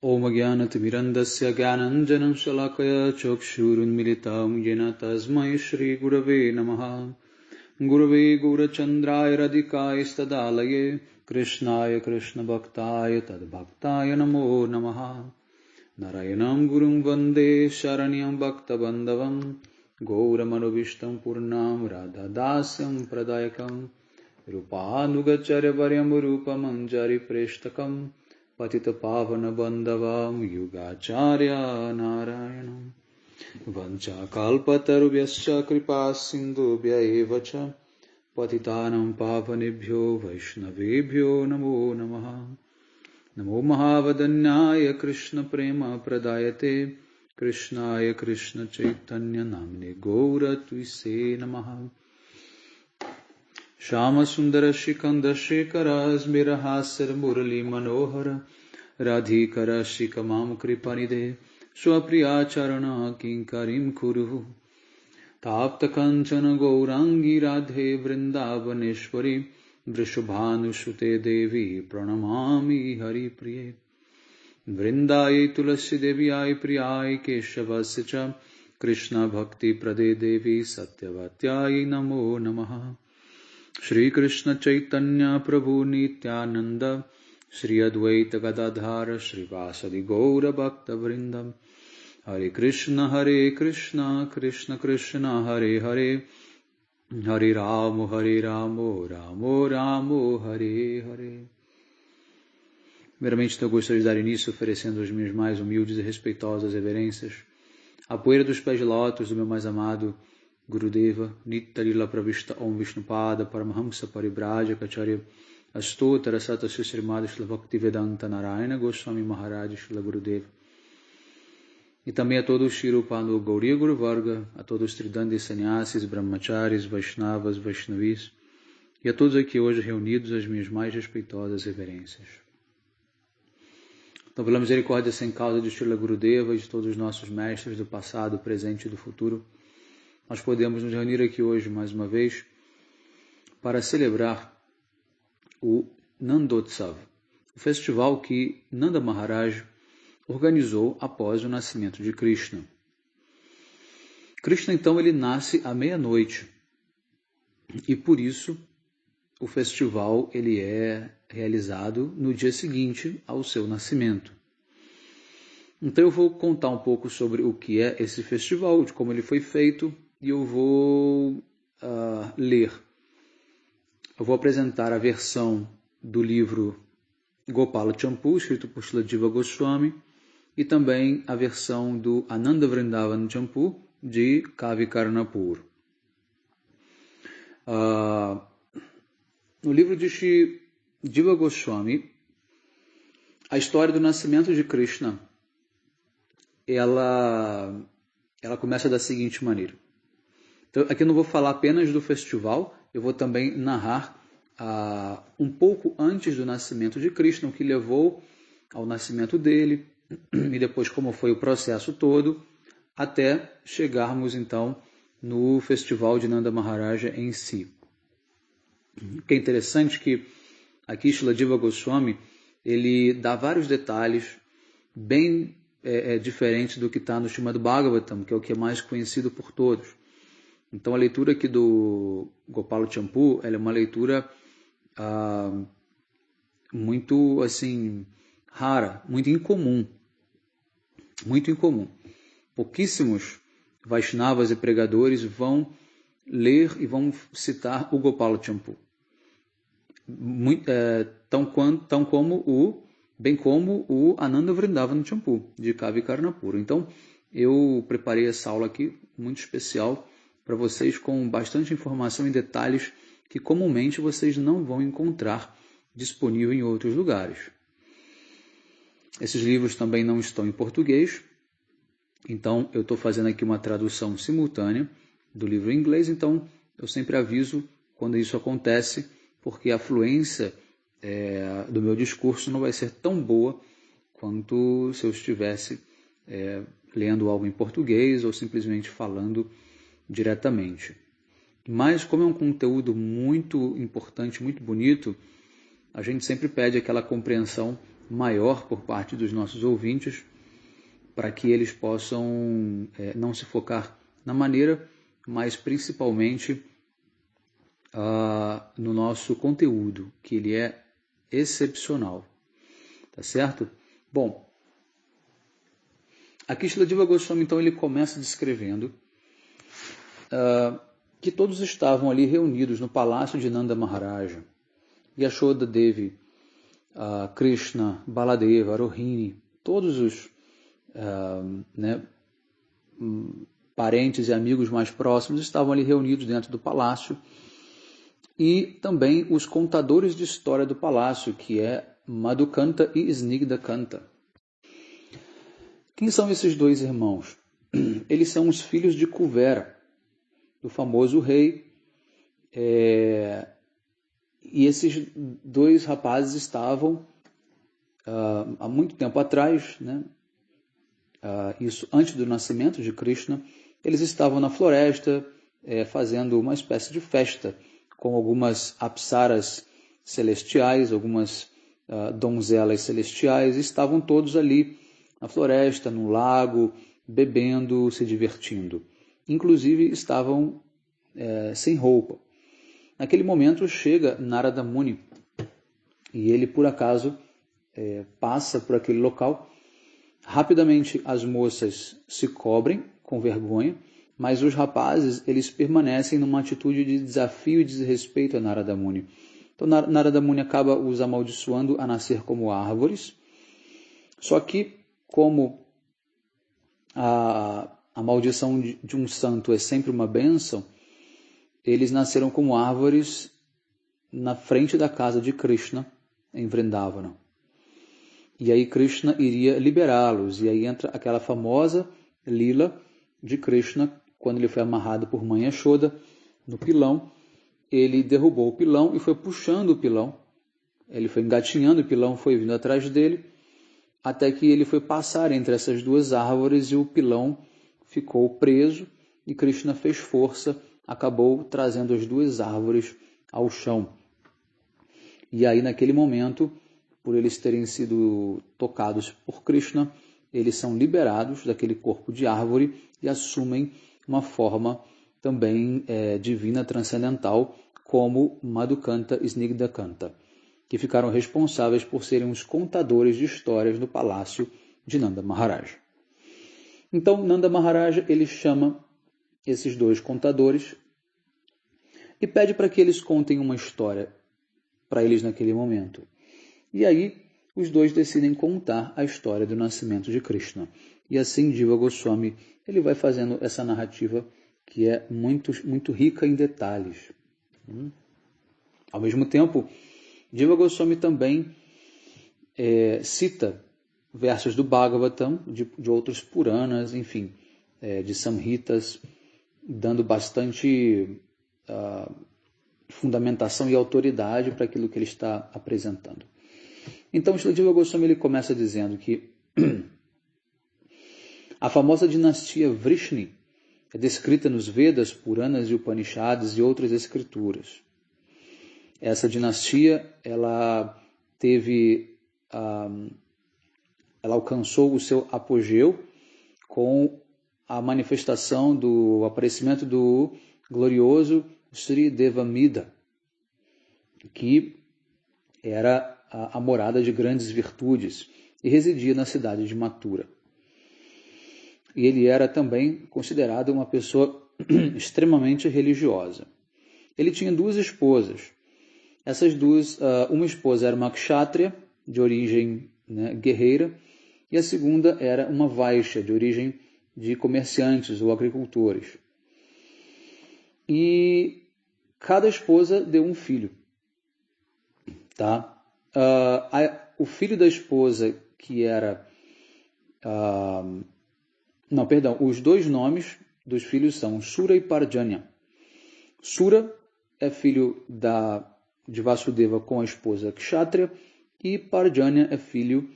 Om Jnanatimirandasya Jnananjanam Shalakaya Chakshurunmilitam Yena Tasmai Shri Gurave Namaha Gurave Gurachandraya Radhikaya Stadalaye Krishnaya Krishna Bhaktaya Tadbhaktaya Namo Namaha Narayanam Gurum Vande Sharanyam Bhakta Bandhavam Gauramanovistam Purnam Radhadasyam Pradayakam Rupanugacharya Varyam Rupamanjari Preshtakam Patita Pavana Bandhavam Yugacharya Narayanam Vancha Kalpatarubhyascha Kripa Sindhubhya Evacha Patitanam Pavanebhyo Vaishnavebhyo Namo Namaha Namo Mahavadanyaya Krishna Prema Pradayate Krishnaya Krishna Chaitanya Namne Gaura Tuise Namaha Shama Sundara Shikanda Shekara Smirahasar Murali Manohara Radhikara Shikamam Kripanide Swapriya Charana Kinkarim Kuru Tapta Kanchana Gaurangi Radhe Vrindavaneshwari Vrishabhanu Shute Devi Pranamami Hari Priye Vrindaye Tulasi Devyai Priyai Keshavasya Krishna Bhakti Prade Devi Satyavatyayi Namo Namaha Shri Krishna Chaitanya Prabhu Nityananda Shri Advaita Gadadhara Shri Vasadi Gaura Bhakta Vrindam Hare Krishna Krishna Krishna Hare Hare Hare Ramo Ramo Ramo Hare Hare. Primeiramente eu gostaria de dar início oferecendo as minhas mais humildes e respeitosas reverências à poeira dos pés de lótus do meu mais amado Gurudeva, Nitya-lila Pravishta Om Vishnupada Paramahamsa Paribrajaka Acharya Astotara Sata Srimad Shila Bhaktivedanta Narayana Goswami Maharaj Shila Gurudeva. E também a todos os Shirupanu Gauriya Guru Varga, a todos os Tridandi Sannyasis, Brahmacharis, Vaishnavas, Vaishnavis, e a todos aqui hoje reunidos as minhas mais respeitosas reverências. Então, pela misericórdia sem causa de Shila Gurudeva e de todos os nossos mestres do passado, presente e do futuro, nós podemos nos reunir aqui hoje mais uma vez para celebrar o Nandotsav, o festival que Nanda Maharaj organizou após o nascimento de Krishna. Krishna, então, ele nasce à meia-noite e, por isso, o festival ele é realizado no dia seguinte ao seu nascimento. Então, eu vou contar um pouco sobre o que é esse festival, de como ele foi feito, e eu vou ler. Eu vou apresentar a versão do livro Gopala Champu, escrito por Srila Jiva Goswami, e também a versão do Ananda Vrindavan Champu, de Kavi Karnapur. No livro de Sri Jiva Goswami, a história do nascimento de Krishna, ela começa da seguinte maneira. Então, aqui eu não vou falar apenas do festival, eu vou também narrar um pouco antes do nascimento de Krishna, o que levou ao nascimento dele, e depois como foi o processo todo, até chegarmos então no festival de Nanda Maharaja em si. O que é interessante que aqui Srila Jiva Goswami, ele dá vários detalhes bem diferentes do que está no Srimad Bhagavatam, que é o que é mais conhecido por todos. Então a leitura aqui do Gopala Champu, ela é uma leitura muito assim rara, muito incomum. Pouquíssimos Vaishnavas e pregadores vão ler e vão citar o Gopala Champu. Bem como o Ananda Vrindavan Champu, de Kavi Karnapur. Então eu preparei essa aula aqui, muito especial, para vocês, com bastante informação e detalhes que comumente vocês não vão encontrar disponível em outros lugares. Esses livros também não estão em português, então eu estou fazendo aqui uma tradução simultânea do livro em inglês, então eu sempre aviso quando isso acontece, porque a fluência do meu discurso não vai ser tão boa quanto se eu estivesse lendo algo em português ou simplesmente falando diretamente. Mas como é um conteúdo muito importante, muito bonito, a gente sempre pede aquela compreensão maior por parte dos nossos ouvintes, para que eles possam não se focar na maneira, mas principalmente no nosso conteúdo, que ele é excepcional. Tá certo? Bom, aqui Sriladeva Goswami, então, ele começa descrevendo que todos estavam ali reunidos no palácio de Nanda Maharaja. Yashoda Devi, Krishna, Baladeva, Rohini, todos os parentes e amigos mais próximos estavam ali reunidos dentro do palácio, e também os contadores de história do palácio, que é Madhukanta e Snigdhakanta. Quem são esses dois irmãos? Eles são os filhos de Kuvera, do famoso rei, e esses dois rapazes estavam, há muito tempo atrás, isso antes do nascimento de Krishna, eles estavam na floresta fazendo uma espécie de festa com algumas apsaras celestiais, algumas donzelas celestiais, e estavam todos ali na floresta, no lago, bebendo, se divertindo. Inclusive estavam sem roupa. Naquele momento chega Narada Muni, e ele por acaso passa por aquele local. Rapidamente as moças se cobrem com vergonha, mas os rapazes eles permanecem numa atitude de desafio e desrespeito a Narada Muni. Então Narada Muni acaba os amaldiçoando a nascer como árvores. Só que, como a maldição de um santo é sempre uma bênção, eles nasceram como árvores na frente da casa de Krishna, em Vrindavana. E aí Krishna iria liberá-los. E aí entra aquela famosa lila de Krishna, quando ele foi amarrado por mãe Yashoda no pilão. Ele derrubou o pilão e foi puxando o pilão. Ele foi engatinhando, o pilão foi vindo atrás dele, até que ele foi passar entre essas duas árvores e o pilão ficou preso. E Krishna fez força, acabou trazendo as duas árvores ao chão. E aí, naquele momento, por eles terem sido tocados por Krishna, eles são liberados daquele corpo de árvore e assumem uma forma também divina, transcendental, como Madhukanta e Snigdhakanta, que ficaram responsáveis por serem os contadores de histórias no palácio de Nanda Maharaja. Então, Nanda Maharaja ele chama esses dois contadores e pede para que eles contem uma história para eles naquele momento. E aí, os dois decidem contar a história do nascimento de Krishna. E assim, Jiva Goswami ele vai fazendo essa narrativa que é muito, muito rica em detalhes. Ao mesmo tempo, Jiva Goswami também cita versos do Bhagavatam, de outros Puranas, enfim, de Samhitas, dando bastante fundamentação e autoridade para aquilo que ele está apresentando. Então, Jiva Goswami ele começa dizendo que a famosa dinastia Vrishni é descrita nos Vedas, Puranas e Upanishads e outras escrituras. Essa dinastia ela alcançou o seu apogeu com a manifestação do aparecimento do glorioso Sri Devamida, que era a morada de grandes virtudes e residia na cidade de Mathura. E ele era também considerado uma pessoa extremamente religiosa. Ele tinha duas esposas. Essas duas, uma esposa era uma kshatriya, de origem guerreira, e a segunda era uma vaishya, de origem de comerciantes ou agricultores. E cada esposa deu um filho. Tá? O filho da esposa, que era... os dois nomes dos filhos são Sura e Parjanya. Sura é filho de Vasudeva com a esposa Kshatriya, e Parjanya é filho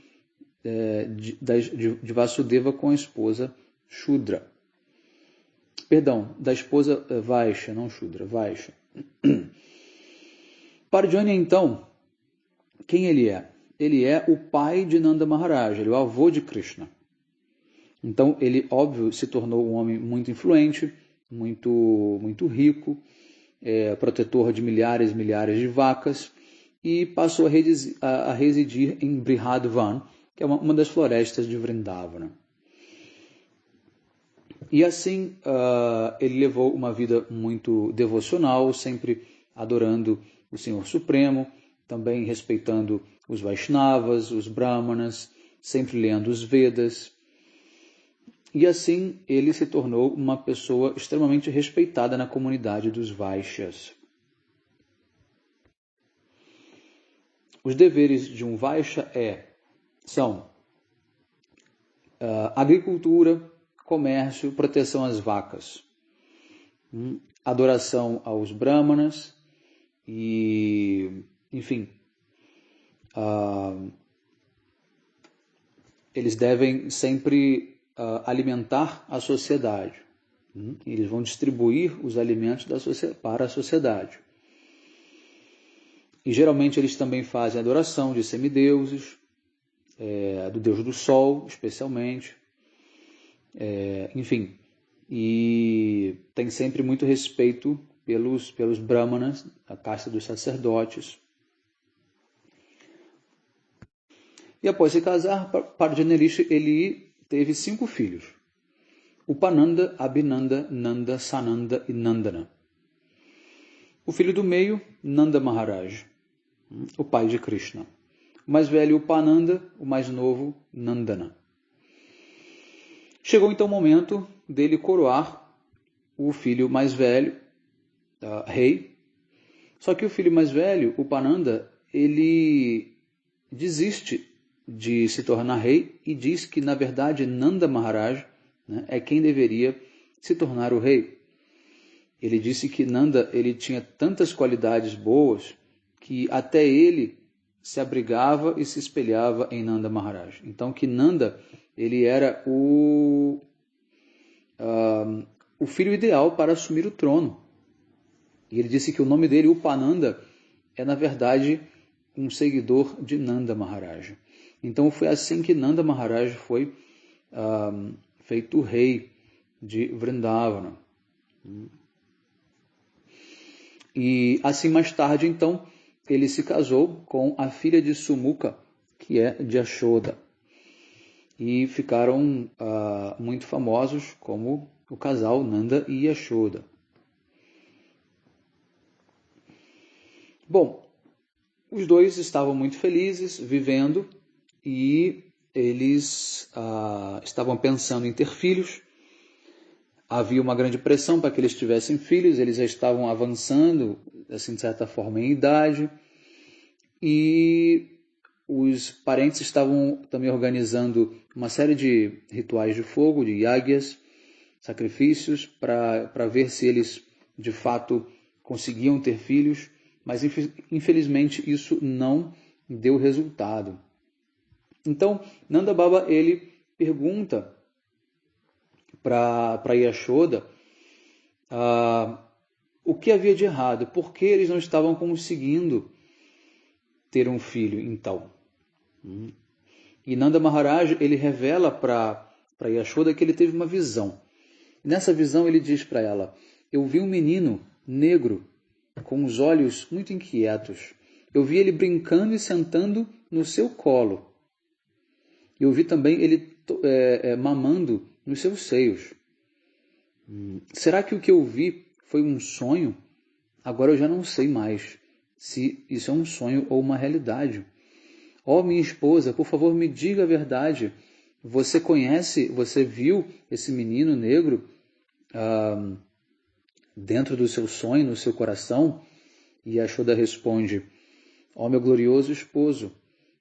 de Vasudeva com a esposa Shudra. Da esposa Vaishya, não Shudra, Vaishya. Parjanya, então, quem ele é? ele é o pai de Nanda Maharaj, ele é o avô de Krishna. Então, ele, óbvio, se tornou um homem muito influente, muito rico, protetor de milhares e milhares de vacas, e passou a residir em Brihadvan, que é uma das florestas de Vrindavana. E assim, ele levou uma vida muito devocional, sempre adorando o Senhor Supremo, também respeitando os Vaishnavas, os Brahmanas, sempre lendo os Vedas. E assim, ele se tornou uma pessoa extremamente respeitada na comunidade dos Vaishyas. Os deveres de um Vaishya são agricultura, comércio, proteção às vacas, adoração aos Brahmanas e, enfim, eles devem sempre alimentar a sociedade. Eles vão distribuir os alimentos para a sociedade. E geralmente eles também fazem adoração de semideuses, do deus do sol, especialmente. Enfim, e tem sempre muito respeito pelos brahmanas, a casta dos sacerdotes. E após se casar, Parjanerishi, ele teve 5 filhos: Upananda, Abhinanda, Nanda, Sananda e Nandana. O filho do meio, Nanda Maharaj, o pai de Krishna. O mais velho, Upananda, o mais novo, Nandana. Chegou então o momento dele coroar o filho mais velho, rei. Só que o filho mais velho, Upananda, ele desiste de se tornar rei e diz que, na verdade, Nanda Maharaj, né, é quem deveria se tornar o rei. Ele disse que Nanda ele tinha tantas qualidades boas que até ele se abrigava e se espelhava em Nanda Maharaj. Então, que Nanda ele era o filho ideal para assumir o trono. E ele disse que o nome dele, Upananda, é, na verdade, um seguidor de Nanda Maharaj. Então, foi assim que Nanda Maharaj foi feito rei de Vrindavana. E assim, mais tarde, então, ele se casou com a filha de Sumukha, que é de Yashoda. E ficaram muito famosos como o casal Nanda e Yashoda. Bom, os dois estavam muito felizes, vivendo, e eles estavam pensando em ter filhos. Havia uma grande pressão para que eles tivessem filhos, eles já estavam avançando, assim, de certa forma, em idade, e os parentes estavam também organizando uma série de rituais de fogo, de yagyas, sacrifícios, para ver se eles, de fato, conseguiam ter filhos, mas infelizmente isso não deu resultado. Então, Nanda Baba, ele pergunta para Yashoda o que havia de errado, por que eles não estavam conseguindo ter um filho, então. E Nanda Maharaj, ele revela para Yashoda que ele teve uma visão. E nessa visão ele diz para ela: eu vi um menino negro com os olhos muito inquietos. Eu vi ele brincando e sentando no seu colo. Eu vi também ele mamando nos seus seios. Será que o que eu vi foi um sonho? Agora eu já não sei mais se isso é um sonho ou uma realidade. Ó, minha esposa, por favor, me diga a verdade. Você viu esse menino negro dentro do seu sonho, no seu coração? E Yashoda responde: ó, meu glorioso esposo,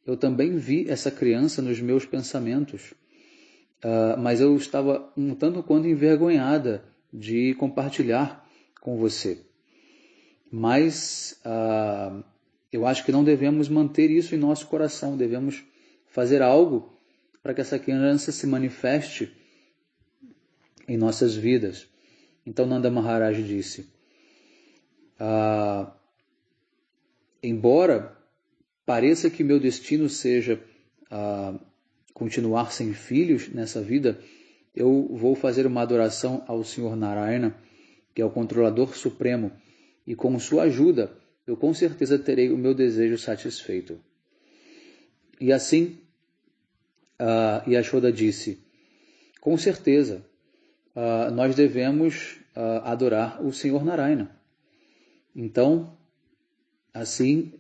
eu também vi essa criança nos meus pensamentos, mas eu estava um tanto quanto envergonhada de compartilhar com você. Mas eu acho que não devemos manter isso em nosso coração, devemos fazer algo para que essa criança se manifeste em nossas vidas. Então Nanda Maharaj disse: embora pareça que meu destino seja continuar sem filhos nessa vida, eu vou fazer uma adoração ao Senhor Narayana, que é o controlador supremo, e com sua ajuda, eu com certeza terei o meu desejo satisfeito. E assim, Yashoda disse, com certeza, nós devemos adorar o Senhor Narayana. Então, assim,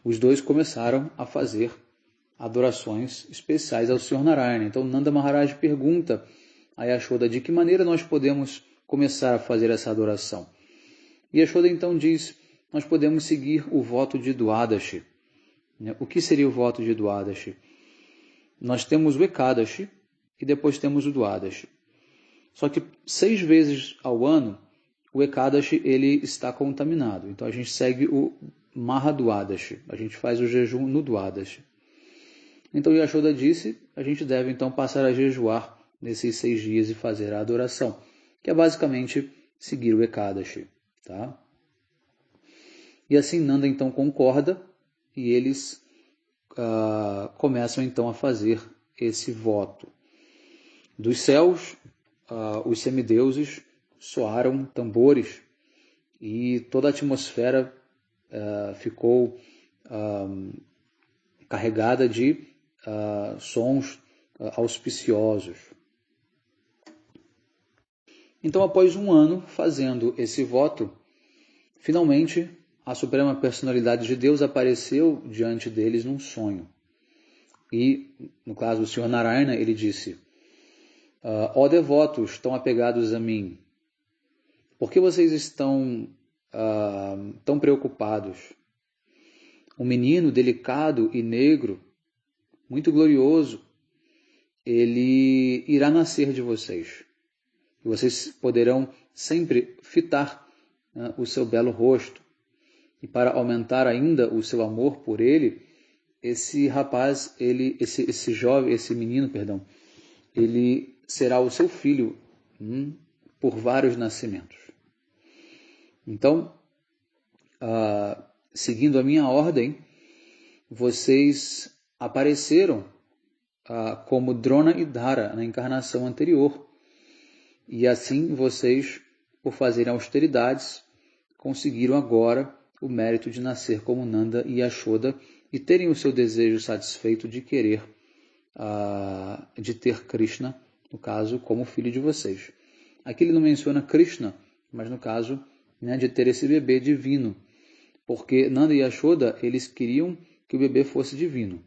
os dois começaram a fazer adorações especiais ao Senhor Narayana. Então, Nanda Maharaj pergunta a Yashoda de que maneira nós podemos começar a fazer essa adoração. E Yashoda então diz, nós podemos seguir o voto de Dwadashi. O que seria o voto de Dwadashi? Nós temos o Ekadashi e depois temos o Dwadashi. Só que 6 vezes ao ano, o Ekadashi ele está contaminado. Então a gente segue o Mahadwadashi. A gente faz o jejum no Dwadashi. Então Yashoda disse, a gente deve então passar a jejuar nesses 6 dias e fazer a adoração, que é basicamente seguir o Ekadashi. Tá? E assim Nanda então concorda e eles começam então a fazer esse voto. Dos céus, os semideuses soaram tambores e toda a atmosfera ficou carregada de sons auspiciosos. Então, após um ano fazendo esse voto, finalmente a Suprema Personalidade de Deus apareceu diante deles num sonho. E, no caso do Senhor Narayana, ele disse, ó devotos tão apegados a mim, por que vocês estão tão preocupados? Um menino delicado e negro, muito glorioso, ele irá nascer de vocês. E vocês poderão sempre fitar o seu belo rosto. E para aumentar ainda o seu amor por ele, esse rapaz, esse menino, ele será o seu filho por vários nascimentos. Então, seguindo a minha ordem, vocês apareceram como Drona e Dhara na encarnação anterior. E assim vocês, por fazerem austeridades, conseguiram agora o mérito de nascer como Nanda e Yashoda e terem o seu desejo satisfeito de querer, de ter Krishna, no caso, como filho de vocês. Aqui ele não menciona Krishna, mas no caso, de ter esse bebê divino, porque Nanda e Yashoda, eles queriam que o bebê fosse divino.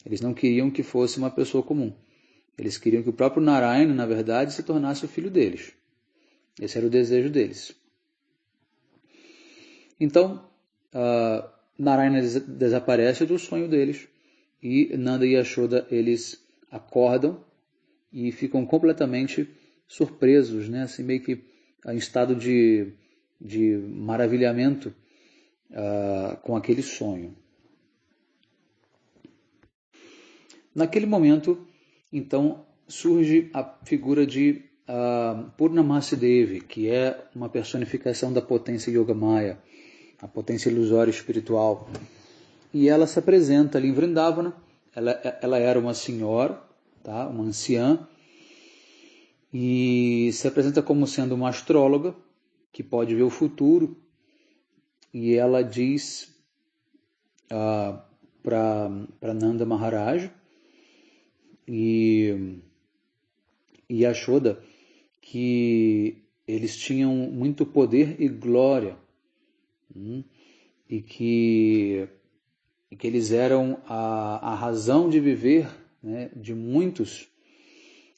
Eles não queriam que fosse uma pessoa comum. Eles queriam que o próprio Narayana, na verdade, se tornasse o filho deles. Esse era o desejo deles. Então, Narayana desaparece do sonho deles e Nanda e Yashoda, eles acordam e ficam completamente surpresos, assim, meio que em estado de maravilhamento com aquele sonho. Naquele momento, então, surge a figura de Purnamasi Devi, que é uma personificação da potência Yogamaya, a potência ilusória espiritual. E ela se apresenta ali em Vrindavana. Ela era uma senhora, tá? Uma anciã, e se apresenta como sendo uma astróloga, que pode ver o futuro, e ela diz para Nanda Maharaj e Yashoda que eles tinham muito poder e glória, e que eles eram a razão de viver, de muitos,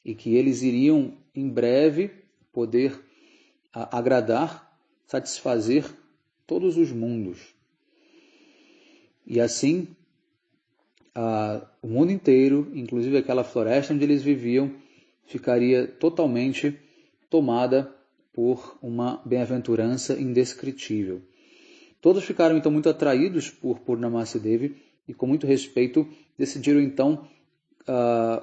e que eles iriam em breve poder agradar, satisfazer todos os mundos. E assim, o mundo inteiro, inclusive aquela floresta onde eles viviam, ficaria totalmente tomada por uma bem-aventurança indescritível. Todos ficaram então muito atraídos por Purnamasi Devi e com muito respeito decidiram então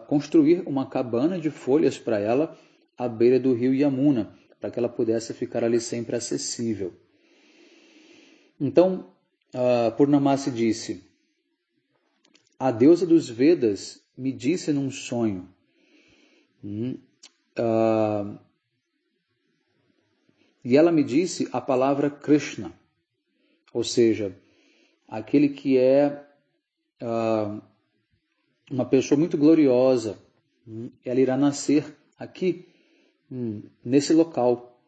construir uma cabana de folhas para ela à beira do rio Yamuna, para que ela pudesse ficar ali sempre acessível. Então, Purnamasi disse: a deusa dos Vedas me disse num sonho. E ela me disse a palavra Krishna, ou seja, aquele que é uma pessoa muito gloriosa. Ela irá nascer aqui, nesse local.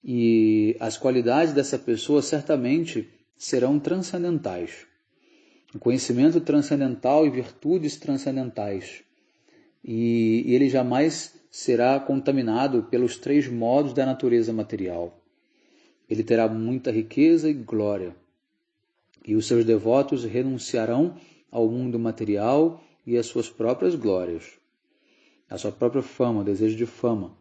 E as qualidades dessa pessoa certamente serão transcendentais. O conhecimento transcendental e virtudes transcendentais. E ele jamais será contaminado pelos 3 modos da natureza material. Ele terá muita riqueza e glória. E os seus devotos renunciarão ao mundo material e às suas próprias glórias, à sua própria fama, o desejo de fama.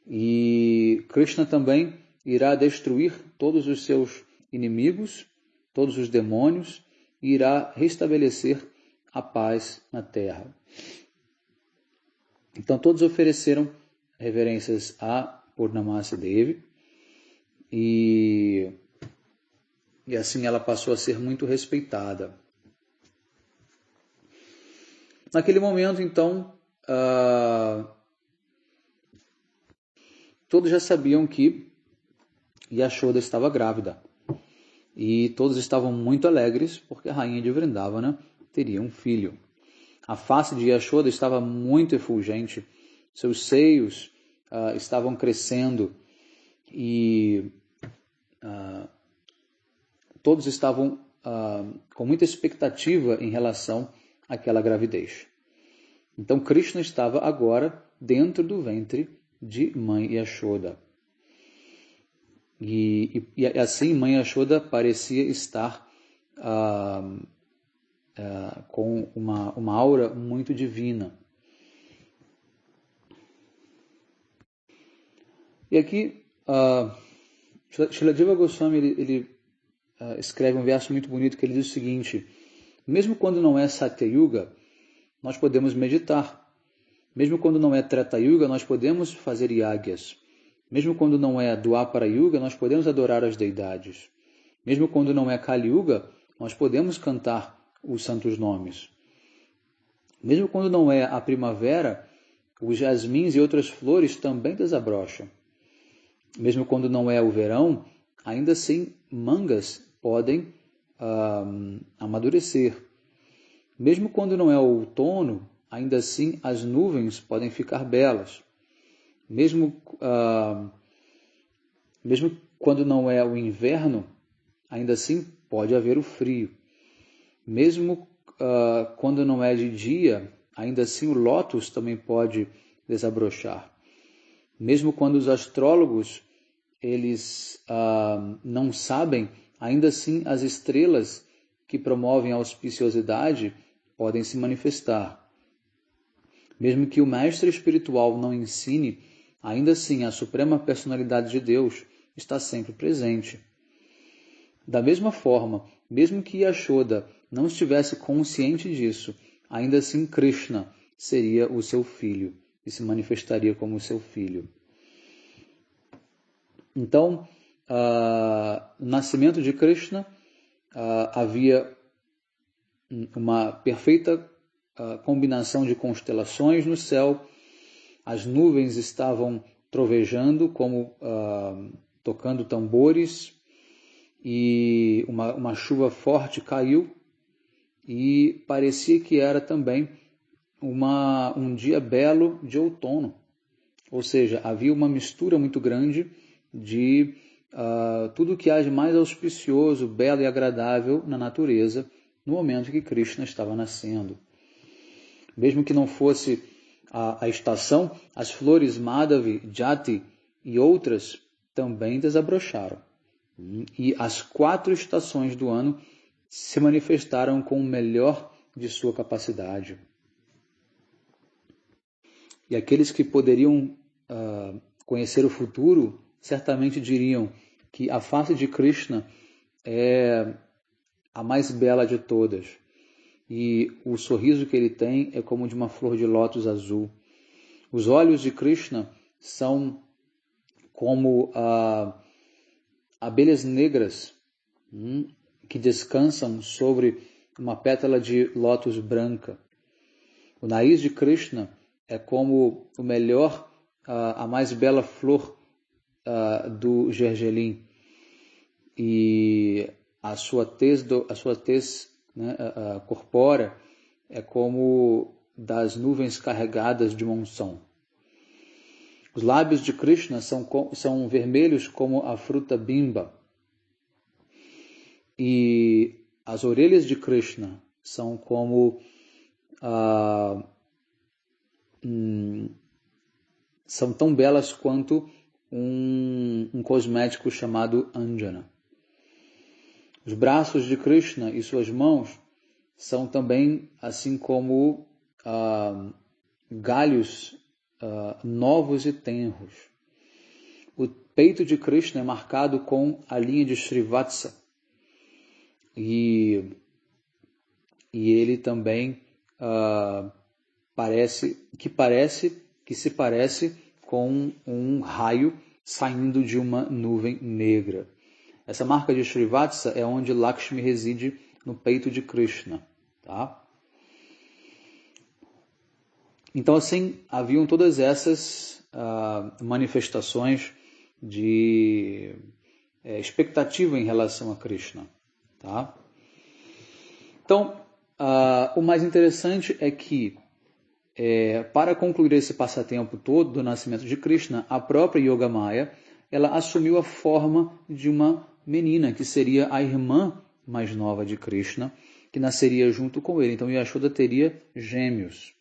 E Krishna também irá destruir todos os seus inimigos, todos os demônios, e irá restabelecer a paz na terra. Então todos ofereceram reverências a Purnamasi Devi e assim ela passou a ser muito respeitada. Naquele momento, então, todos já sabiam que Yashoda estava grávida. E todos estavam muito alegres porque a rainha de Vrindavana teria um filho. A face de Yashoda estava muito efulgente, seus seios estavam crescendo e todos estavam com muita expectativa em relação àquela gravidez. Então Krishna estava agora dentro do ventre de mãe Yashoda. E assim mãe Yashoda parecia estar com uma aura muito divina. E aqui Srila Jiva Goswami ele escreve um verso muito bonito que ele diz o seguinte: mesmo quando não é Satya Yuga, nós podemos meditar. Mesmo quando não é Treta Yuga, nós podemos fazer yagyas. Mesmo quando não é Dwapara Yuga, nós podemos adorar as deidades. Mesmo quando não é Kali Yuga, nós podemos cantar os santos nomes. Mesmo quando não é a primavera, os jasmins e outras flores também desabrocham. Mesmo quando não é o verão, ainda assim mangas podem amadurecer. Mesmo quando não é o outono, ainda assim as nuvens podem ficar belas. Mesmo quando não é o inverno, ainda assim pode haver o frio. Mesmo quando não é de dia, ainda assim o lótus também pode desabrochar. Mesmo quando os astrólogos eles não sabem, ainda assim as estrelas que promovem a auspiciosidade podem se manifestar. Mesmo que o mestre espiritual não ensine, ainda assim a suprema personalidade de Deus está sempre presente. Da mesma forma, mesmo que Yashoda não estivesse consciente disso, ainda assim Krishna seria o seu filho e se manifestaria como seu filho. Então, no nascimento de Krishna havia uma perfeita combinação de constelações no céu, as nuvens estavam trovejando como tocando tambores e uma chuva forte caiu e parecia que era também um dia belo de outono, ou seja, havia uma mistura muito grande de tudo que há de mais auspicioso, belo e agradável na natureza no momento que Krishna estava nascendo. Mesmo que não fosse a estação, as flores Madhavi, Jati e outras também desabrocharam. E as 4 estações do ano se manifestaram com o melhor de sua capacidade. E aqueles que poderiam conhecer o futuro, certamente diriam que a face de Krishna é a mais bela de todas. E o sorriso que ele tem é como de uma flor de lótus azul. Os olhos de Krishna são como abelhas negras que descansam sobre uma pétala de lótus branca. O nariz de Krishna é como o melhor, a mais bela flor do gergelim. E a sua tez, né, corpórea é como das nuvens carregadas de monção. Os lábios de Krishna são vermelhos como a fruta bimba. E as orelhas de Krishna são como são tão belas quanto um cosmético chamado Anjana. Os braços de Krishna e suas mãos são também assim como galhos novos e tenros. O peito de Krishna é marcado com a linha de Srivatsa. E ele também se parece com um raio saindo de uma nuvem negra. Essa marca de Srivatsa é onde Lakshmi reside no peito de Krishna. Tá? Então, assim, haviam todas essas manifestações de expectativa em relação a Krishna. Tá? Então, o mais interessante é que, para concluir esse passatempo todo do nascimento de Krishna, a própria Yogamaya, ela assumiu a forma de uma menina, que seria a irmã mais nova de Krishna, que nasceria junto com ele. Então, Yashoda teria gêmeos.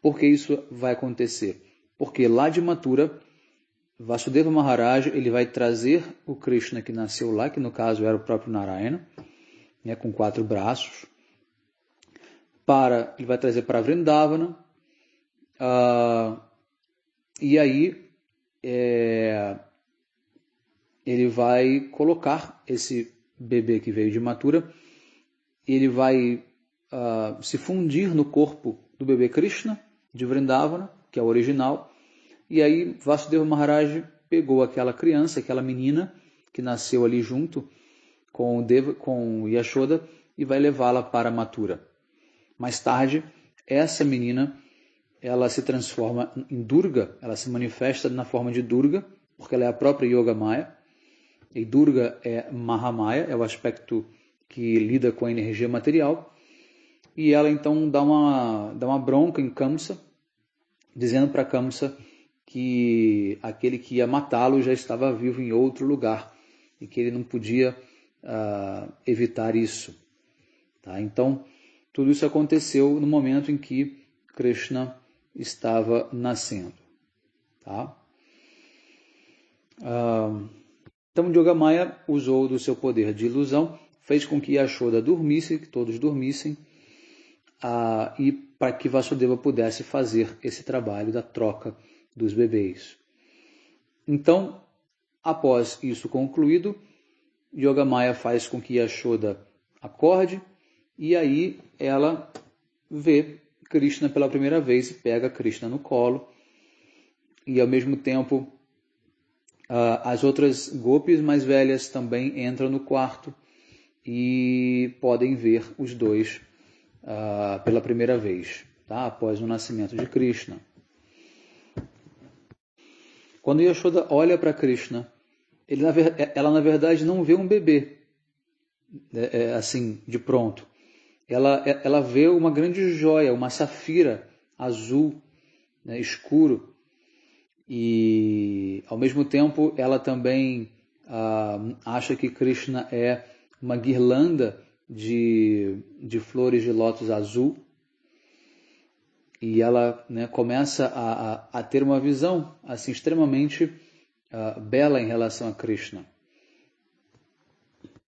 Por que isso vai acontecer? Porque lá de Mathura, Vasudeva Maharaj ele vai trazer o Krishna que nasceu lá, que no caso era o próprio Narayana, né, com 4 braços, ele vai trazer para Vrindavana, e aí ele vai colocar esse bebê que veio de Mathura, ele vai se fundir no corpo do bebê Krishna, de Vrindavana, que é o original, e aí Vasudeva Maharaj pegou aquela criança, aquela menina que nasceu ali junto com Yashoda e vai levá-la para Mathura. Mais tarde, essa menina ela se transforma em Durga, ela se manifesta na forma de Durga, porque ela é a própria Yogamaya, e Durga é Mahamaya, é o aspecto que lida com a energia material, e ela então dá uma bronca em Kamsa, dizendo para Kamsa que aquele que ia matá-lo já estava vivo em outro lugar e que ele não podia evitar isso. Tá? Então, tudo isso aconteceu no momento em que Krishna estava nascendo. Tá? Então, Yogamaya usou do seu poder de ilusão, fez com que Yashoda dormisse, que todos dormissem, e para que Vasudeva pudesse fazer esse trabalho da troca dos bebês. Então, após isso concluído, Yogamaya faz com que Yashoda acorde e aí ela vê Krishna pela primeira vez e pega Krishna no colo. E ao mesmo tempo, as outras gopis mais velhas também entram no quarto e podem ver os dois pela primeira vez, tá? Após o nascimento de Krishna. Quando Yashoda olha para Krishna, ela na verdade não vê um bebê, assim, de pronto. Ela vê uma grande joia, uma safira azul, né, escuro. E ao mesmo tempo ela também acha que Krishna é uma guirlanda de flores de lótus azul. E ela, né, começa a ter uma visão assim, extremamente bela em relação a Krishna.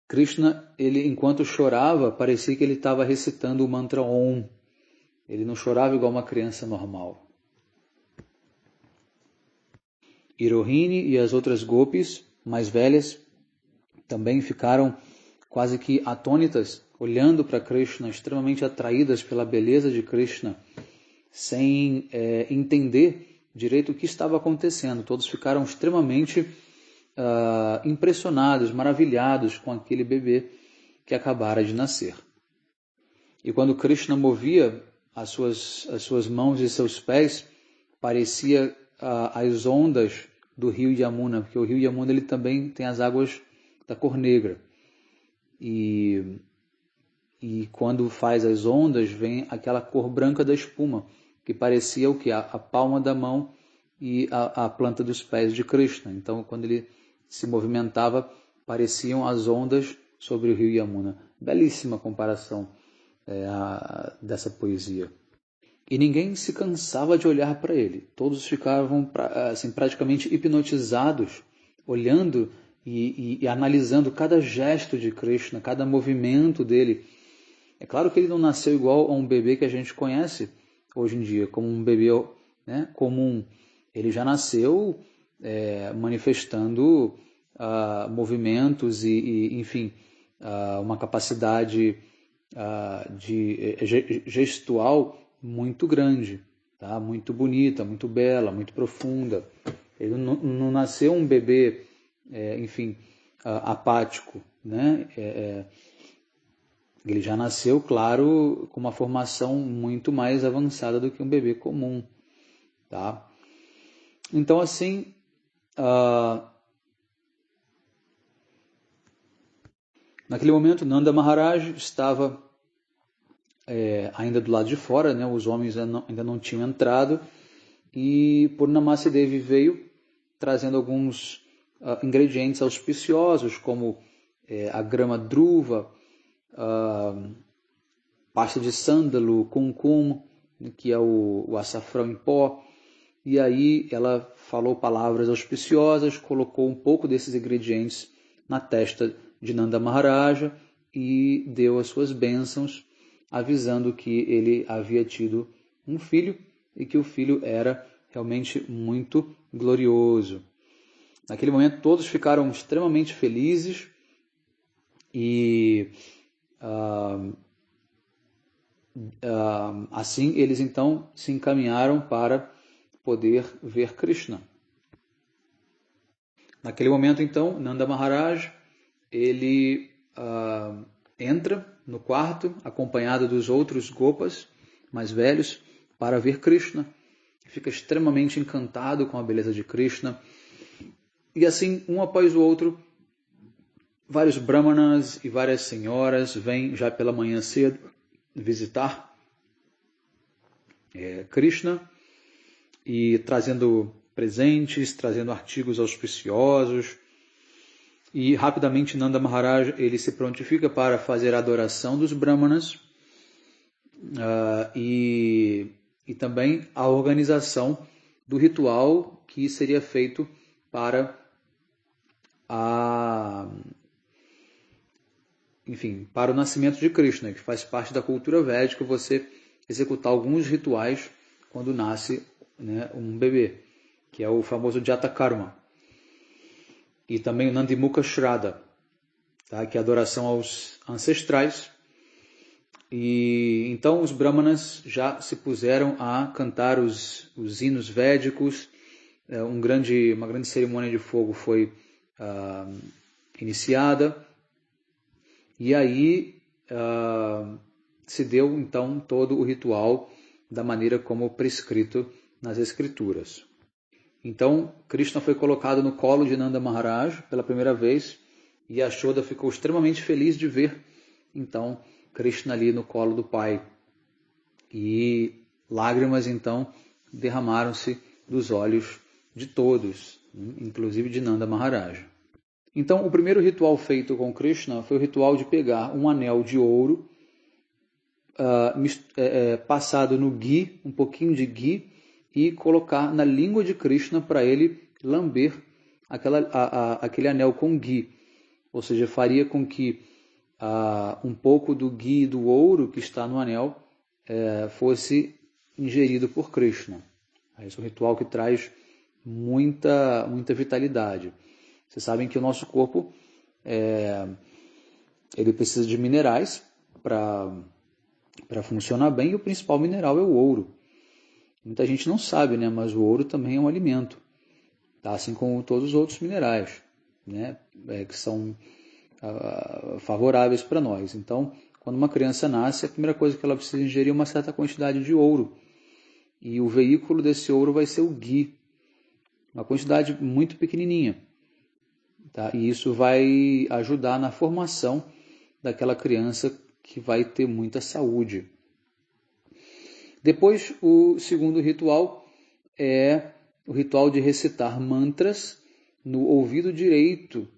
Krishna, ele, enquanto chorava, parecia que ele estava recitando o mantra Om. Ele não chorava igual uma criança normal. Rohini e as outras gopis mais velhas também ficaram quase que atônitas, olhando para Krishna, extremamente atraídas pela beleza de Krishna, sem entender direito o que estava acontecendo. Todos ficaram extremamente impressionados, maravilhados com aquele bebê que acabara de nascer. E quando Krishna movia as suas mãos e seus pés, parecia as ondas do rio Yamuna, porque o rio Yamuna ele também tem as águas da cor negra. E quando faz as ondas, vem aquela cor branca da espuma, que parecia o que? A palma da mão e a planta dos pés de Krishna. Então, quando ele se movimentava, pareciam as ondas sobre o rio Yamuna. Belíssima comparação dessa poesia. E ninguém se cansava de olhar para ele. Todos ficavam assim, praticamente hipnotizados, olhando e analisando cada gesto de Krishna, cada movimento dele. É claro que ele não nasceu igual a um bebê que a gente conhece hoje em dia, como um bebê, né, comum. Ele já nasceu manifestando movimentos enfim, uma capacidade gestual muito grande, tá? Muito bonita, muito bela, muito profunda. Ele não nasceu um bebê, enfim, apático, né? Ele já nasceu, claro, com uma formação muito mais avançada do que um bebê comum, tá? Então, assim, naquele momento, Nanda Maharaj estava ainda do lado de fora, né? Os homens ainda não tinham entrado, e Purnamasi Devi veio trazendo alguns ingredientes auspiciosos, como a grama druva, pasta de sândalo, kumkum, que é o açafrão em pó. E aí ela falou palavras auspiciosas, colocou um pouco desses ingredientes na testa de Nanda Maharaja e deu as suas bênçãos, avisando que ele havia tido um filho e que o filho era realmente muito glorioso. Naquele momento todos ficaram extremamente felizes e assim eles então se encaminharam para poder ver Krishna. Naquele momento então, Nanda Maharaj, ele entra no quarto, acompanhado dos outros gopas mais velhos, para ver Krishna. Fica extremamente encantado com a beleza de Krishna. E assim, um após o outro, vários brahmanas e várias senhoras vêm já pela manhã cedo visitar Krishna, e trazendo presentes, trazendo artigos auspiciosos. E rapidamente Nanda Maharaj ele se prontifica para fazer a adoração dos brahmanas e também a organização do ritual que seria feito para para o nascimento de Krishna, que faz parte da cultura védica você executar alguns rituais quando nasce, né, um bebê, que é o famoso Jata Karma. E também o Nandimukha Shraddha, tá? Que é a adoração aos ancestrais. E então os brahmanas já se puseram a cantar os hinos védicos. Uma grande cerimônia de fogo foi iniciada. E aí se deu então todo o ritual da maneira como prescrito nas escrituras. Então, Krishna foi colocado no colo de Nanda Maharaj pela primeira vez, e Yashoda ficou extremamente feliz de ver, então, Krishna ali no colo do pai. E lágrimas, então, derramaram-se dos olhos de todos, inclusive de Nanda Maharaj. Então, o primeiro ritual feito com Krishna foi o ritual de pegar um anel de ouro, passado no ghee, um pouquinho de ghee, e colocar na língua de Krishna para ele lamber aquele anel com ghee. Ou seja, faria com que um pouco do ghee do ouro que está no anel fosse ingerido por Krishna. Esse é um ritual que traz muita vitalidade. Vocês sabem que o nosso corpo ele precisa de minerais para funcionar bem, e o principal mineral é o ouro. Muita gente não sabe, né? Mas o ouro também é um alimento, tá? Assim como todos os outros minerais. né, que são favoráveis para nós. Então, quando uma criança nasce, a primeira coisa que ela precisa ingerir é uma certa quantidade de ouro. E o veículo desse ouro vai ser o ghee, uma quantidade muito pequenininha. Tá? E isso vai ajudar na formação daquela criança que vai ter muita saúde. Depois, o segundo ritual é o ritual de recitar mantras no ouvido direito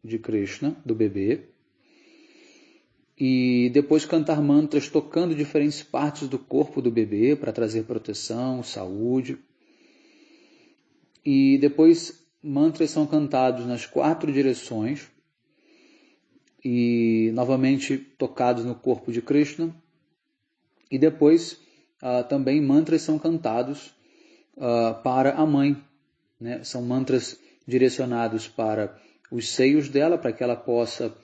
de Krishna, do bebê, e depois cantar mantras tocando diferentes partes do corpo do bebê para trazer proteção, saúde. E depois mantras são cantados nas 4 direções e novamente tocados no corpo de Krishna. E depois também mantras são cantados para a mãe, né? São mantras direcionados para os seios dela, para que ela possa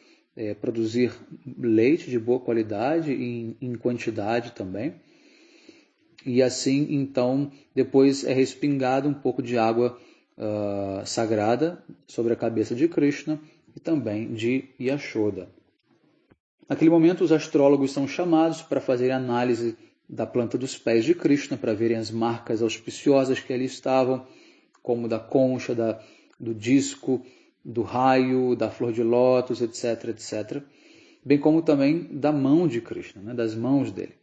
produzir leite de boa qualidade e em quantidade também. E assim, então, depois é respingado um pouco de água sagrada sobre a cabeça de Krishna e também de Yashoda. Naquele momento, os astrólogos são chamados para fazer análise da planta dos pés de Krishna, para verem as marcas auspiciosas que ali estavam, como da concha, do disco, do raio, da flor de lótus, etc., etc., bem como também da mão de Krishna, né, das mãos dele.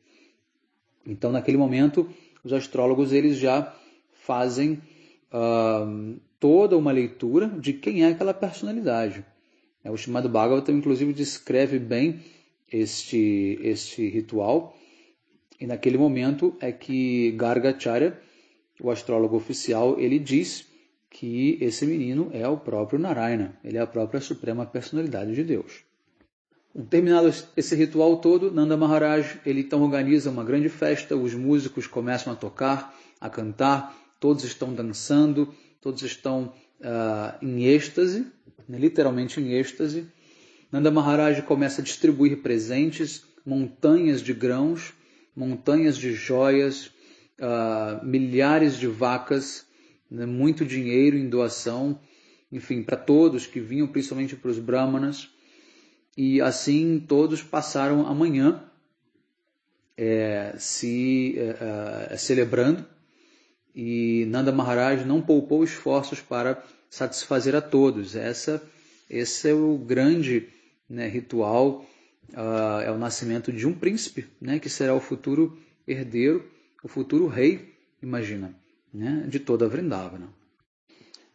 Então, naquele momento, os astrólogos eles já fazem toda uma leitura de quem é aquela personalidade. O Srimad Bhagavatam, inclusive, descreve bem este ritual, e naquele momento é que Gargacharya, o astrólogo oficial, ele diz que esse menino é o próprio Narayana, ele é a própria suprema personalidade de Deus. Terminado esse ritual todo, Nanda Maharaj ele então organiza uma grande festa, os músicos começam a tocar, a cantar, todos estão dançando, todos estão em êxtase, né, literalmente em êxtase. Nanda Maharaj começa a distribuir presentes, montanhas de grãos, montanhas de joias, milhares de vacas, né, muito dinheiro em doação, enfim, para todos que vinham, principalmente para os brahmanas. E assim todos passaram a manhã celebrando, e Nanda Maharaj não poupou esforços para satisfazer a todos. Esse é o grande, né, ritual, é o nascimento de um príncipe, né, que será o futuro herdeiro, o futuro rei, imagina, né, de toda a Vrindavana.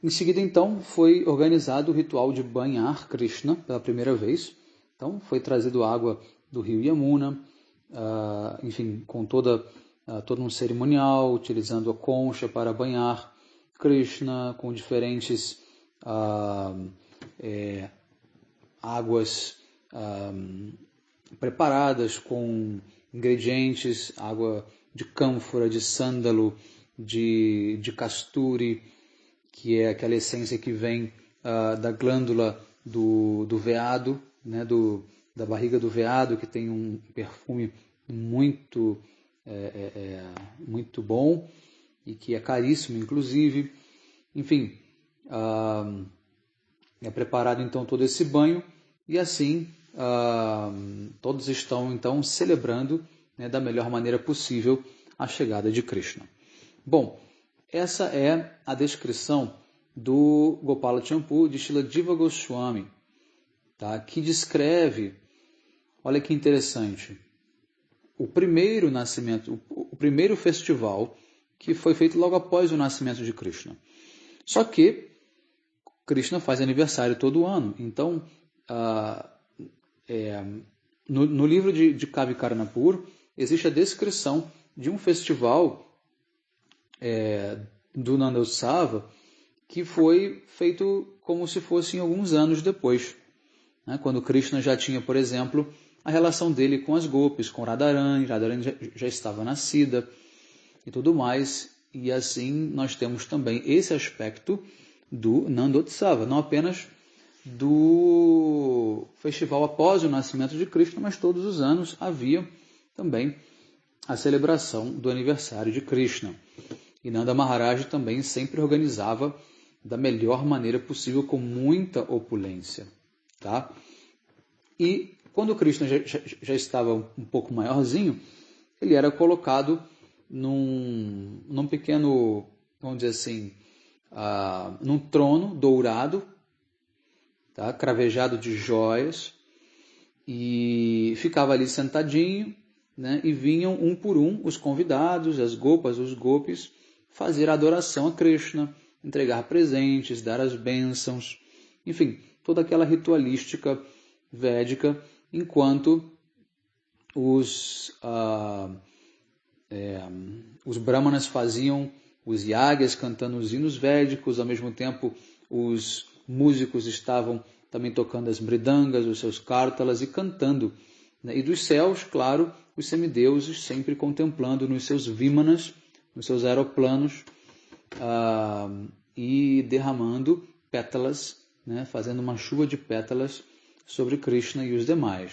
Em seguida, então, foi organizado o ritual de banhar Krishna pela primeira vez. Então, foi trazido água do rio Yamuna, enfim, com todo um cerimonial, utilizando a concha para banhar Krishna, com diferentes águas preparadas com ingredientes, água de cânfora, de sândalo, de casturi, que é aquela essência que vem da glândula do veado, né, da barriga do veado, que tem um perfume muito bom e que é caríssimo, inclusive. Enfim, é preparado então todo esse banho e assim todos estão então celebrando, né, da melhor maneira possível a chegada de Krishna. Bom, essa é a descrição do Gopala Champu de Srila Jiva Goswami, tá? Que descreve, olha que interessante, o primeiro nascimento, o primeiro festival que foi feito logo após o nascimento de Krishna. Só que Krishna faz aniversário todo ano, então no livro de Kavi Karnapur existe a descrição de um festival do Nanda Utsava que foi feito como se fossem alguns anos depois, né? Quando Krishna já tinha, por exemplo, a relação dele com as gopis, com Radharani já estava nascida e tudo mais, e assim nós temos também esse aspecto do Nandotsava, não apenas do festival após o nascimento de Krishna, mas todos os anos havia também a celebração do aniversário de Krishna. E Nanda Maharaj também sempre organizava da melhor maneira possível, com muita opulência. Tá? E quando Krishna já estava um pouco maiorzinho, ele era colocado num pequeno, vamos dizer assim, num trono dourado, tá? Cravejado de joias, e ficava ali sentadinho, né? E vinham um por um os convidados, as gopas, os gopis, fazer adoração a Krishna, entregar presentes, dar as bênçãos, enfim, toda aquela ritualística védica, enquanto os brahmanas faziam os yagas, cantando os hinos védicos, ao mesmo tempo os músicos estavam também tocando as mridangas, os seus kartalas e cantando. Né? E dos céus, claro, os semideuses sempre contemplando nos seus vimanas, nos seus aeroplanos, e derramando pétalas, né? Fazendo uma chuva de pétalas sobre Krishna e os demais.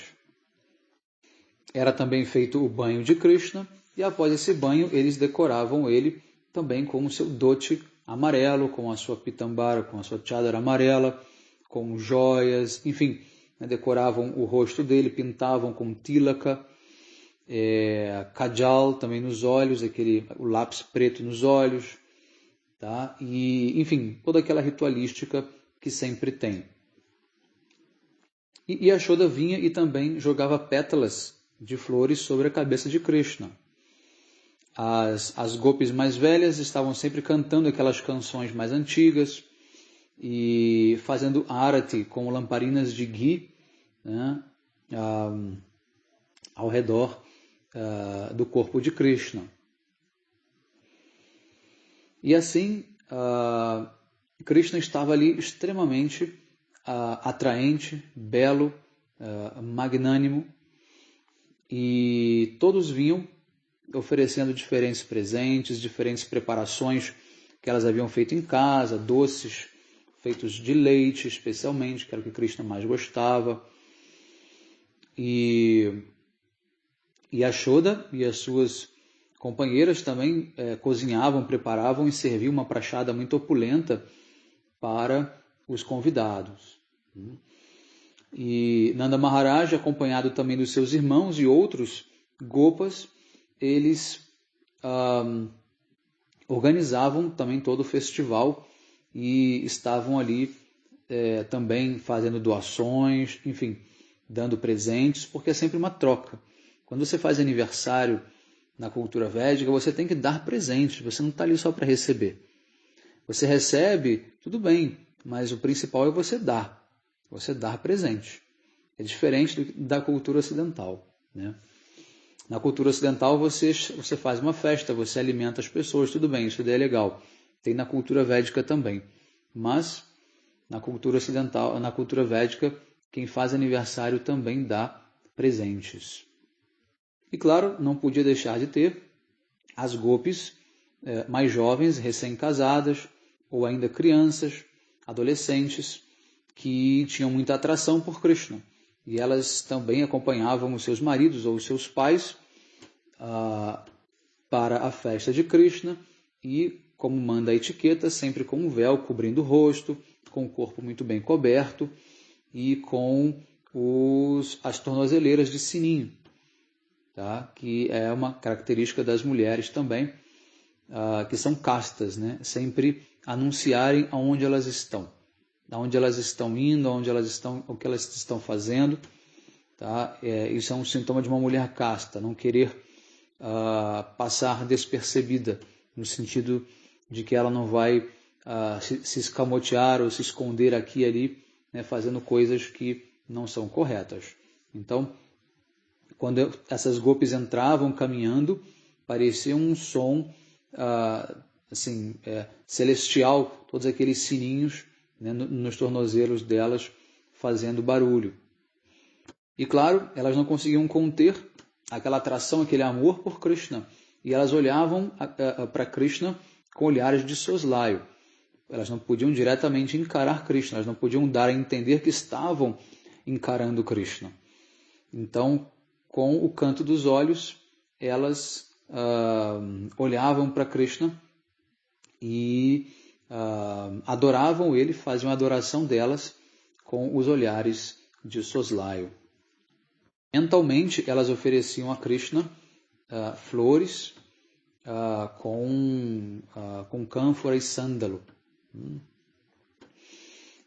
Era também feito o banho de Krishna, e após esse banho eles decoravam ele também com o seu dote amarelo, com a sua pitambara, com a sua chadara amarela, com joias, enfim, né, decoravam o rosto dele, pintavam com tilaka, kajal também nos olhos, o lápis preto nos olhos, tá? E, enfim, toda aquela ritualística que sempre tem. E Yashoda vinha e também jogava pétalas de flores sobre a cabeça de Krishna. As gopis mais velhas estavam sempre cantando aquelas canções mais antigas e fazendo arati com lamparinas de ghee, né, ao redor do corpo de Krishna. E assim, Krishna estava ali extremamente atraente, belo, magnânimo, e todos vinham oferecendo diferentes presentes, diferentes preparações que elas haviam feito em casa, doces feitos de leite especialmente, que era o que Krishna mais gostava. E Yashoda e as suas companheiras também cozinhavam, preparavam e serviam uma prachada muito opulenta para os convidados. E Nanda Maharaj, acompanhado também dos seus irmãos e outros gopas, eles organizavam também todo o festival e estavam ali também fazendo doações, enfim, dando presentes, porque é sempre uma troca. Quando você faz aniversário na cultura védica, você tem que dar presentes, você não está ali só para receber. Você recebe, tudo bem, mas o principal é você dar presente. É diferente da cultura ocidental, né? Na cultura ocidental você faz uma festa, você alimenta as pessoas, tudo bem, isso daí é legal. Tem na cultura védica também. Mas na cultura ocidental, na cultura védica, quem faz aniversário também dá presentes. E claro, não podia deixar de ter as gopis mais jovens, recém-casadas, ou ainda crianças, adolescentes, que tinham muita atração por Krishna. E elas também acompanhavam os seus maridos ou os seus pais para a festa de Krishna e, como manda a etiqueta, sempre com um véu cobrindo o rosto, com o corpo muito bem coberto e com as tornozeleiras de sininho, tá? Que é uma característica das mulheres também, que são castas, né? Sempre anunciarem aonde elas estão, aonde elas estão indo, aonde elas estão, o que elas estão fazendo, tá? Isso é um sintoma de uma mulher casta, não querer passar despercebida, no sentido de que ela não vai se escamotear ou se esconder aqui e ali, né, fazendo coisas que não são corretas. Então, quando essas gopis entravam caminhando, parecia um som celestial, todos aqueles sininhos, né, nos tornozelos delas fazendo barulho. E claro, elas não conseguiam conter aquela atração, aquele amor por Krishna. E elas olhavam para Krishna com olhares de soslaio. Elas não podiam diretamente encarar Krishna, elas não podiam dar a entender que estavam encarando Krishna. Então, com o canto dos olhos, elas olhavam para Krishna e adoravam ele, faziam a adoração delas com os olhares de soslaio. Mentalmente, elas ofereciam a Krishna flores com cânfora e sândalo.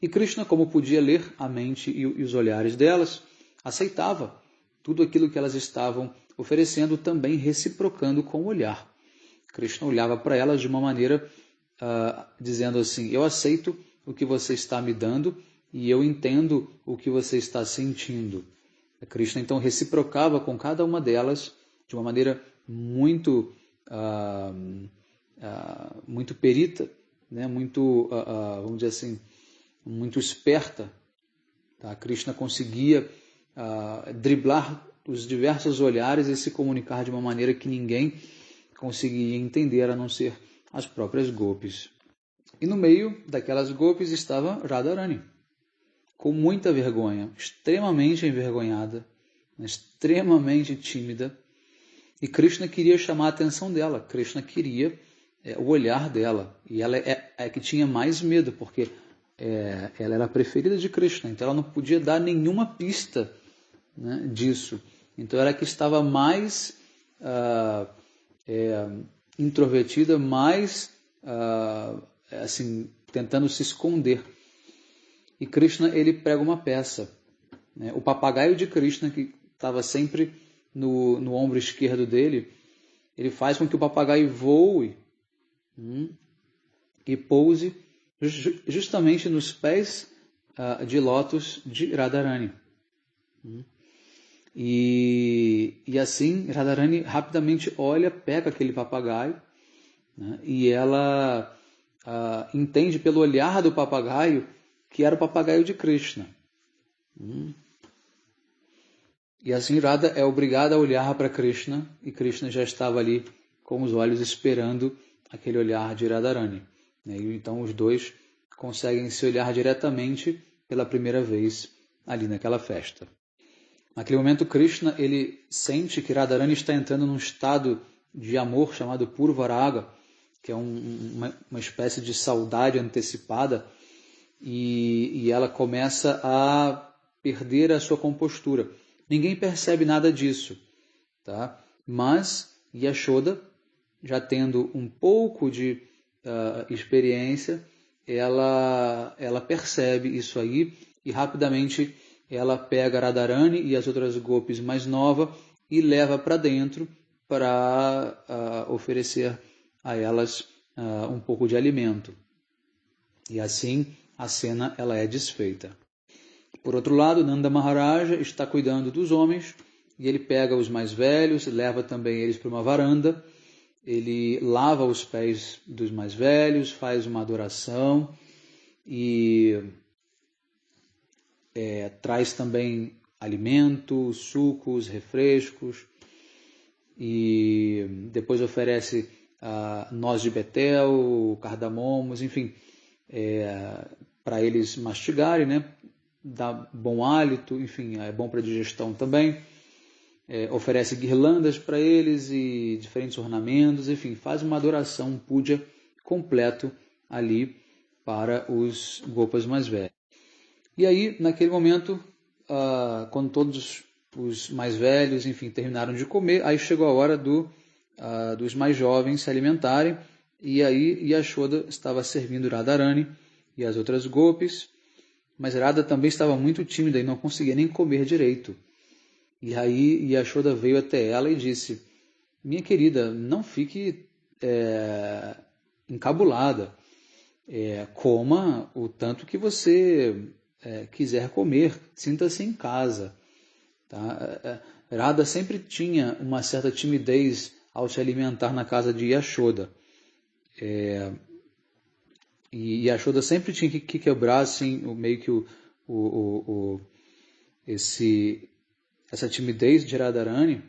E Krishna, como podia ler a mente e os olhares delas, aceitava tudo aquilo que elas estavam oferecendo, também reciprocando com o olhar. Krishna olhava para elas de uma maneira dizendo assim: eu aceito o que você está me dando e eu entendo o que você está sentindo. Krishna então reciprocava com cada uma delas de uma maneira muito muito perita, né? Muito, vamos dizer assim, muito esperta. Tá? Krishna conseguia driblar os diversos olhares e se comunicar de uma maneira que ninguém conseguia entender, a não ser as próprias gopis. E no meio daquelas gopis estava Radharani, com muita vergonha, extremamente envergonhada, extremamente tímida. E Krishna queria chamar a atenção dela, Krishna queria o olhar dela. E ela é que tinha mais medo, porque ela era a preferida de Krishna, então ela não podia dar nenhuma pista, né, disso. Então ela que estava mais introvertida, mais assim, tentando se esconder. E Krishna, ele prega uma peça, né? O papagaio de Krishna, que estava sempre no ombro esquerdo dele, ele faz com que o papagaio voe e pouse justamente nos pés de lótus de Radharani. E assim, Radharani rapidamente olha, pega aquele papagaio, né, e ela entende pelo olhar do papagaio que era o papagaio de Krishna. E assim Radha é obrigada a olhar para Krishna, e Krishna já estava ali com os olhos esperando aquele olhar de Radharani. Então os dois conseguem se olhar diretamente pela primeira vez ali naquela festa. Naquele momento Krishna, ele sente que Radharani está entrando num estado de amor chamado Purvaraga, que é uma espécie de saudade antecipada, e ela começa a perder a sua compostura. Ninguém percebe nada disso, tá? Mas Yashoda, já tendo um pouco de experiência, ela percebe isso aí e rapidamente ela pega Radharani e as outras gopis mais novas e leva para dentro para oferecer a elas um pouco de alimento. E assim a cena ela é desfeita. Por outro lado, Nanda Maharaja está cuidando dos homens e ele pega os mais velhos, leva também eles para uma varanda, ele lava os pés dos mais velhos, faz uma adoração e traz também alimento, sucos, refrescos, e depois oferece noz de betel, cardamomos, enfim, para eles mastigarem, né? Dá bom hálito, enfim, é bom para a digestão também. Oferece guirlandas para eles e diferentes ornamentos, enfim, faz uma adoração, um puja completo ali para os gopas mais velhos. E aí, naquele momento, quando todos os mais velhos, enfim, terminaram de comer, aí chegou a hora dos mais jovens se alimentarem, e aí Yashoda estava servindo Radharani e as outras gopis, mas Radha também estava muito tímida e não conseguia nem comer direito. E aí Yashoda veio até ela e disse: minha querida, não fique encabulada, coma o tanto que você quiser comer, sinta-se em casa. Tá? Radha sempre tinha uma certa timidez ao se alimentar na casa de Yashoda. E Yashoda sempre tinha que quebrar assim, meio que essa timidez de Radharani,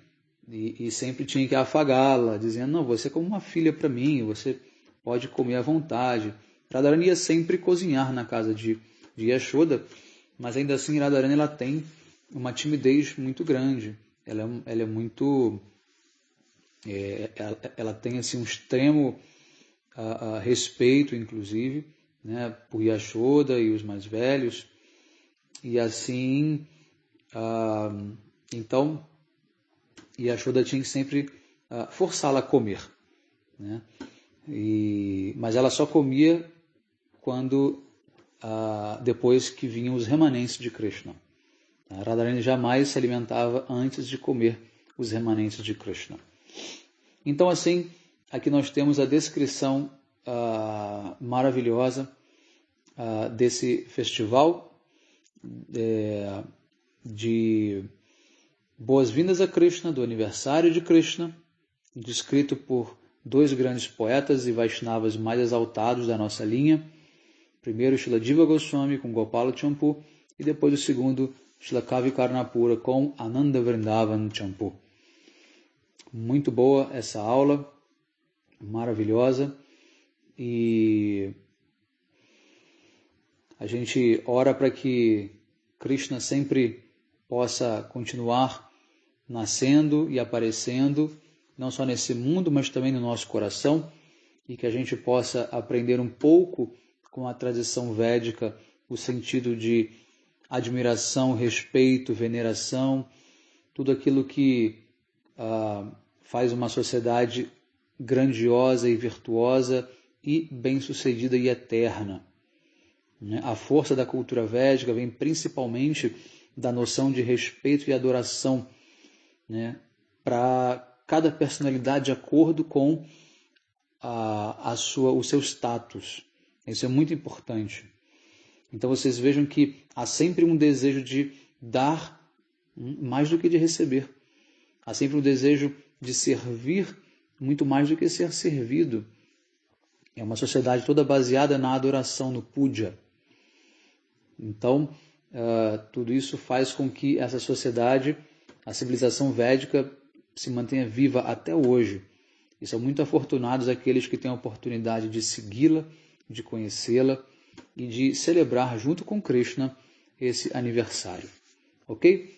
e sempre tinha que afagá-la, dizendo: não, você é como uma filha para mim, você pode comer à vontade. Radharani ia sempre cozinhar na casa de Yashoda, mas ainda assim Radharani ela tem uma timidez muito grande. Ela é muito... ela tem assim, um extremo respeito, inclusive, né, por Yashoda e os mais velhos. E assim, então, Yashoda tinha que sempre forçá-la a comer, né? Mas ela só comia quando depois que vinham os remanentes de Krishna. Radharani jamais se alimentava antes de comer os remanentes de Krishna. Então, assim, aqui nós temos a descrição maravilhosa desse festival de boas-vindas a Krishna, do aniversário de Krishna, descrito por dois grandes poetas e Vaishnavas mais exaltados da nossa linha. Primeiro, Srila Jiva Goswami com Gopala Champu e depois o segundo, Srila Kavi Karnapura com Ananda Vrindavan Champu. Muito boa essa aula, maravilhosa, e a gente ora para que Krishna sempre possa continuar nascendo e aparecendo, não só nesse mundo, mas também no nosso coração, e que a gente possa aprender um pouco com a tradição védica o sentido de admiração, respeito, veneração, tudo aquilo que faz uma sociedade grandiosa e virtuosa e bem-sucedida e eterna. A força da cultura védica vem principalmente da noção de respeito e adoração, né, para cada personalidade de acordo com o seu status. Isso é muito importante. Então vocês vejam que há sempre um desejo de dar mais do que de receber. Há sempre um desejo de servir muito mais do que ser servido. É uma sociedade toda baseada na adoração, no puja. Então, tudo isso faz com que essa sociedade, a civilização védica, se mantenha viva até hoje. E são muito afortunados aqueles que têm a oportunidade de segui-la, de conhecê-la e de celebrar junto com Krishna esse aniversário. Ok?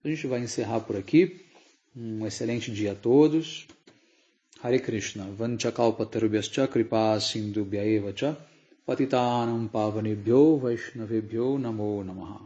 A gente vai encerrar por aqui. Um excelente dia a todos. Hare Krishna. Vanchakalpatarubhyascha kripa sindhubhya eva cha patitanam pavanebhyo vaishnavebhyo namo namaha.